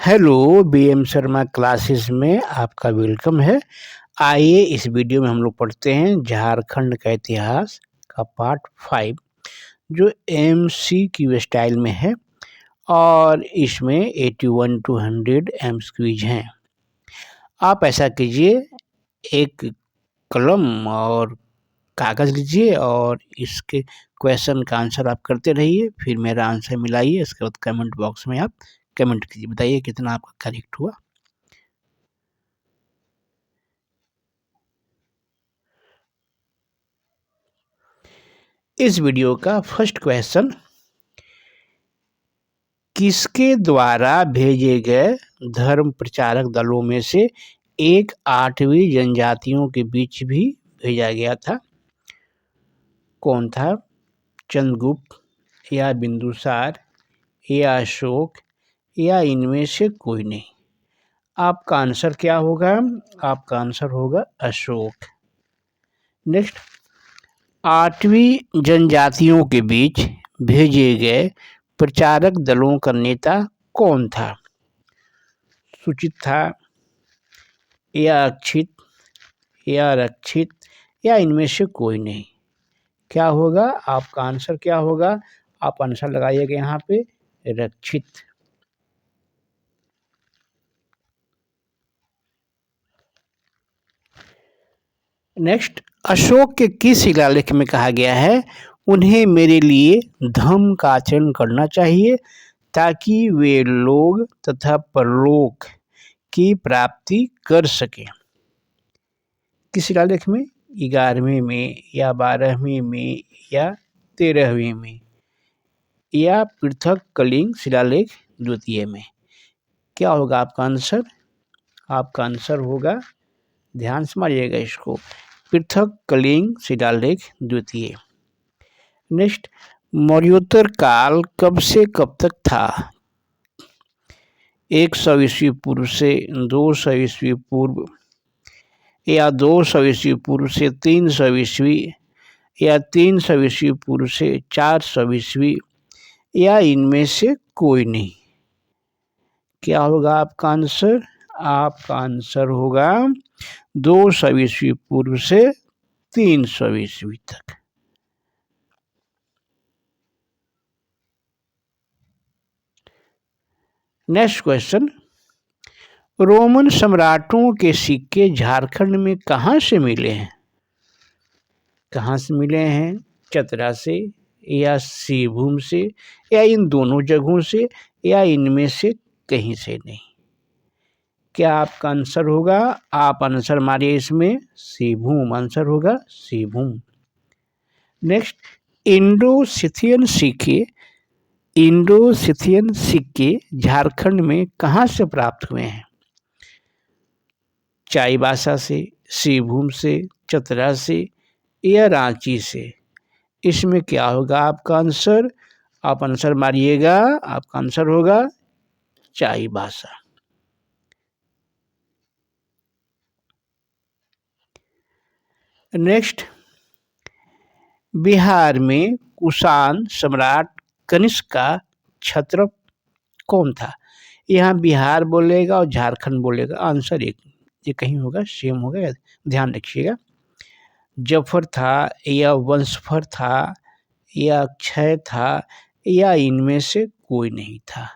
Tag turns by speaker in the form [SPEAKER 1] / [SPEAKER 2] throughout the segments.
[SPEAKER 1] Hello, BM Sharma classes में आपका welcome है। आइए इस वीडियो में हम लोग पढ़ते हैं झारखंड का इतिहास का पार्ट 5 जो एमसीक्यू स्टाइल में है और इसमें 81 टू 100 एमसीक्यूज हैं। आप ऐसा कीजिए, एक कलम और कागज़ लीजिए और इसके क्वेश्चन का आंसर आप करते रहिए, फिर मेरा आंसर मिलाइए। इसके बाद कमेंट बॉक्स में आप कमेंट कीजिए, बताइए कितना आपका करेक्ट हुआ। इस वीडियो का फर्स्ट क्वेश्चन, किसके द्वारा भेजे गए धर्म प्रचारक दलों में से एक 8वीं जनजातियों के बीच भी भेजा गया था? कौन था? चंद्रगुप्त या बिंदुसार या अशोक या इनमें से कोई नहीं? आपका आंसर क्या होगा? आपका आंसर होगा अशोक। नेक्स्ट, 8वीं जनजातियों के बीच भेजे गए प्रचारक दलों का नेता कौन था? सुचित था या अक्षित या रक्षित या इनमें से कोई नहीं? क्या होगा? आपका आंसर क्या होगा? आप आंसर लगाइएगा यहाँ पे रक्षित। नेक्स्ट, अशोक के किस शिलालेख में कहा गया है उन्हें मेरे लिए धम्म का आचरण करना चाहिए ताकि वे लोग तथा परलोक की प्राप्ति कर सकें? किस शिलालेख में? 11वें में या 12वें में या 13वें में या पृथक कलिंग शिलालेख द्वितीय में? क्या होगा आपका आंसर? आपका आंसर होगा, ध्यान से मारिएगा इसको, पृथक कलिंग शिलालेख द्वितीय। नेक्स्ट, मौर्योत्तर काल कब से कब तक था? 100 ईस्वी पूर्व से 200 ईस्वी पूर्व या 200 ईस्वी पूर्व से 300 ईस्वी या 300 ईस्वी पूर्व से 400 ईस्वी या इनमें से कोई नहीं? क्या होगा आपका आंसर? आपका आंसर होगा 200 ईस्वी पूर्व से 300 ईस्वी तक। नेक्स्ट क्वेश्चन, रोमन सम्राटों के सिक्के झारखंड में कहाँ से मिले हैं? कहाँ से मिले हैं? चतरा से या सिंहभूम से या इन दोनों जगहों से या इनमें से कहीं से नहीं? क्या आपका आंसर होगा? आप आंसर मारिए इसमें सिंहभूम, आंसर होगा सिंहभूम। नेक्स्ट, इंडो सिथियन सिक्के झारखंड में कहाँ से प्राप्त हुए हैं? चाईबासा से, सिंहभूम से, चतरा से या रांची से? इसमें क्या होगा आपका आंसर? आप आंसर मारिएगा, आपका आंसर होगा चाईबासा। नेक्स्ट, बिहार में कुषाण सम्राट कनिष्क का क्षत्रप कौन था? यहाँ बिहार बोलेगा और झारखंड बोलेगा, आंसर एक ये कहीं होगा, सेम होगा, ध्यान रखिएगा। जफर था या वंशफर था या अक्षय था या इनमें से कोई नहीं था?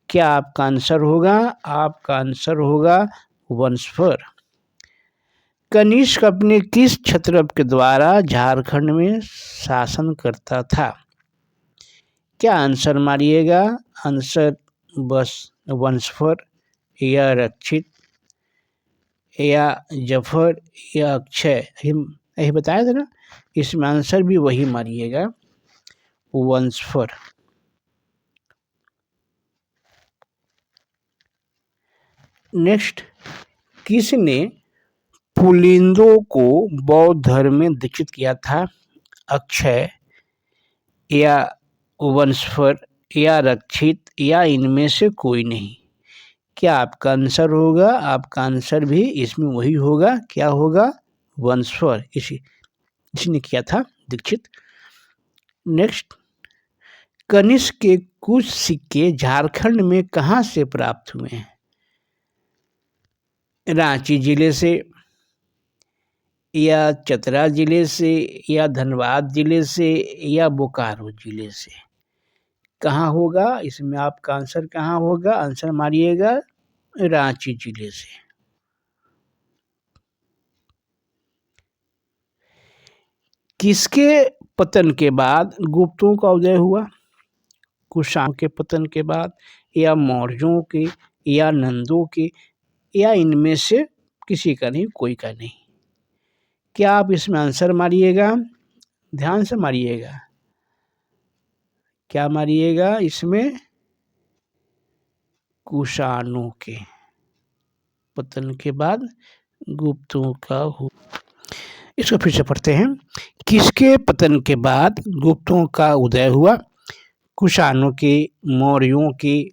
[SPEAKER 1] क्या आपका आंसर होगा? आपका आंसर होगा वंशफर। कनिष्क अपने किस क्षत्रप के द्वारा झारखंड में शासन करता था? क्या आंसर मारिएगा? आंसर बस वंशफर या रक्षित या जफर या अक्षय, यही बताया था ना, इसमें आंसर भी वही मारिएगा, वंशफर। नेक्स्ट, किसने पुलिंदों को बौद्ध धर्म में दीक्षित किया था? अक्षय या वंशफर या रक्षित या इनमें से कोई नहीं? क्या आपका आंसर होगा? आपका आंसर भी इसमें वही होगा, क्या होगा? वंशफर, इसने किया था दीक्षित। नेक्स्ट, कनिष्क के कुछ सिक्के झारखंड में कहाँ से प्राप्त हुए हैं? रांची जिले से, या चतरा जिले से, या धनबाद जिले से, या बोकारो जिले से? कहाँ होगा इसमें? आपका आंसर कहाँ होगा? आंसर मारिएगा रांची जिले से। किसके पतन के बाद गुप्तों का उदय हुआ? कुषाणों के पतन के बाद, या मौर्यों के, या नंदों के, या इनमें से किसी का नहीं, कोई का नहीं? क्या आप इसमें आंसर मारिएगा? ध्यान से मारिएगा। क्या मारिएगा इसमें? कुषाणों के पतन के बाद गुप्तों का हो। इसको फिर से पढ़ते हैं। किसके पतन के बाद गुप्तों का उदय हुआ? कुषाणों के, मौर्यों के,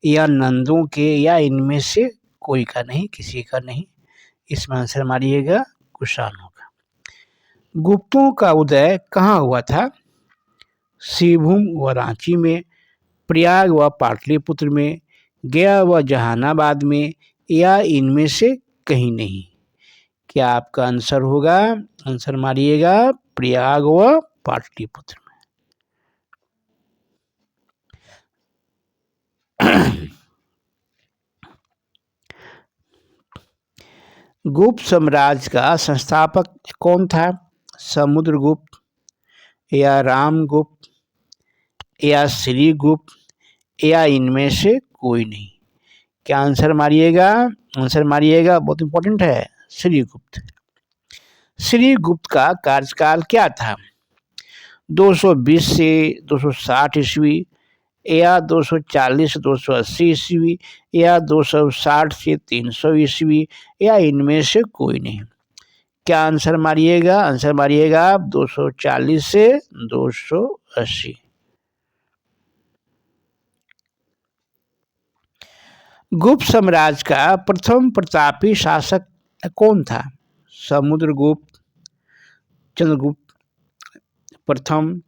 [SPEAKER 1] या नंदों के, या इनमें से कोई का नहीं, किसी का नहीं? इसमें आंसर मारिएगा कुषाणों का। गुप्तों का उदय कहाँ हुआ था? सिंहभूम व रांची में, प्रयाग व पाटलिपुत्र में, गया व जहानाबाद में, या इनमें से कहीं नहीं? क्या आपका आंसर होगा? आंसर मारिएगा प्रयाग व पाटलिपुत्र में। गुप्त साम्राज्य का संस्थापक कौन था? समुद्रगुप्त, या रामगुप्त, या श्रीगुप्त, या इनमें से कोई नहीं? क्या आंसर मारिएगा? आंसर मारिएगा, बहुत इंपॉर्टेंट है, श्रीगुप्त। श्रीगुप्त का कार्यकाल क्या था? 220 से 260 ईस्वी, या 240 से 280 ईस्वी, या 260 से 300 ईस्वी, या इनमें से कोई नहीं? क्या आंसर मारिएगा? आंसर मारिएगा आप 240 से 280। गुप्त साम्राज्य का प्रथम प्रतापी शासक कौन था? समुद्रगुप्त, चंद्रगुप्त प्रथम,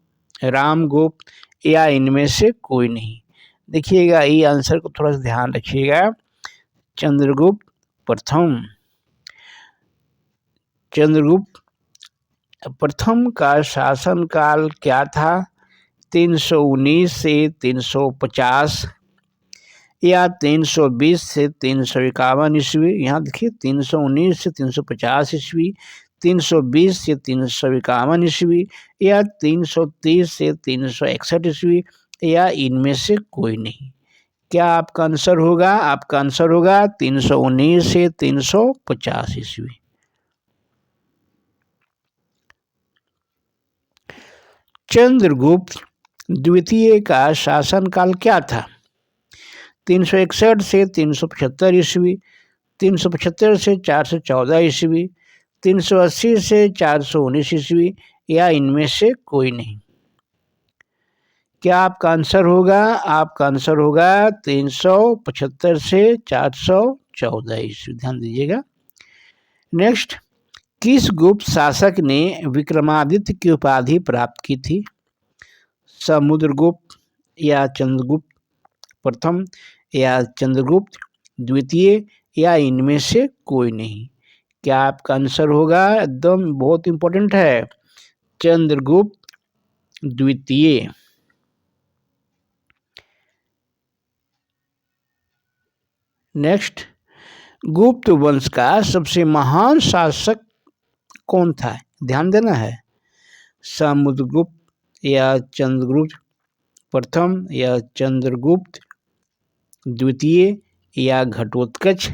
[SPEAKER 1] रामगुप्त, या इनमें से कोई नहीं? देखिएगा ये आंसर को थोड़ा सा ध्यान रखिएगा। चंद्रगुप्त प्रथम। चंद्रगुप्त प्रथम का शासनकाल क्या था? 319 से 350, या 320 से 351 ईस्वी। यहाँ देखिए 319 से 350 ईस्वी, 320 से 351 ईस्वी, या 330 से 361 ईस्वी, या इनमें से कोई नहीं? क्या आपका आंसर होगा? आपका आंसर होगा 319 से 350 ईस्वी। चंद्रगुप्त द्वितीय का शासनकाल क्या था? 361 से 375 ईस्वी, 375 से 414 ईस्वी, 380 से 419 ईस्वी, या इनमें से कोई नहीं? क्या आपका आंसर होगा? आपका आंसर होगा 375 से 414 ईस्वी। ध्यान दीजिएगा। नेक्स्ट, किस गुप्त शासक ने विक्रमादित्य की उपाधि प्राप्त की थी? समुद्रगुप्त, या चंद्रगुप्त प्रथम, या चंद्रगुप्त द्वितीय, या इनमें से कोई नहीं? क्या आपका आंसर होगा? एकदम बहुत इंपॉर्टेंट है, चंद्रगुप्त द्वितीय। नेक्स्ट, गुप्त वंश का सबसे महान शासक कौन था? ध्यान देना है। समुद्रगुप्त, या चंद्रगुप्त प्रथम, या चंद्रगुप्त द्वितीय, या घटोत्कच?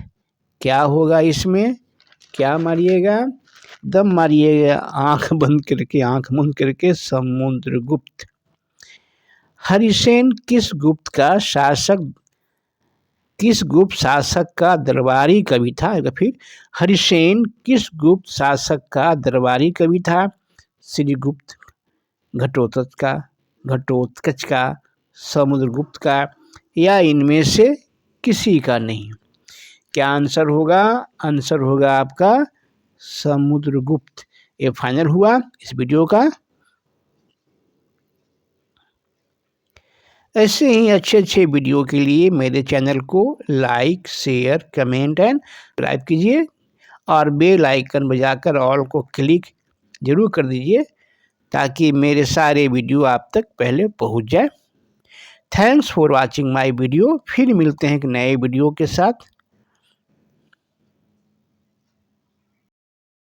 [SPEAKER 1] क्या होगा इसमें? क्या मारिएगा? दम मारिएगा, आंख बंद करके, आंख बंद करके, समुद्रगुप्त। हरिसेन किस गुप्त शासक का दरबारी कवि था? फिर हरिसेन किस गुप्त शासक का दरबारी कवि था? श्रीगुप्त, घटोत्कच का, समुद्रगुप्त का, या इनमें से किसी का नहीं? क्या आंसर होगा? आंसर होगा आपका समुद्रगुप्त। ये फाइनल हुआ इस वीडियो का। ऐसे ही अच्छे अच्छे वीडियो के लिए मेरे चैनल को like, share, comment and subscribe कीजिए और बेल आइकन बजाकर ऑल को क्लिक ज़रूर कर दीजिए ताकि मेरे सारे वीडियो आप तक पहले पहुंच जाए। Thanks for watching my video. फिर मिलते हैं एक नए वीडियो के साथ।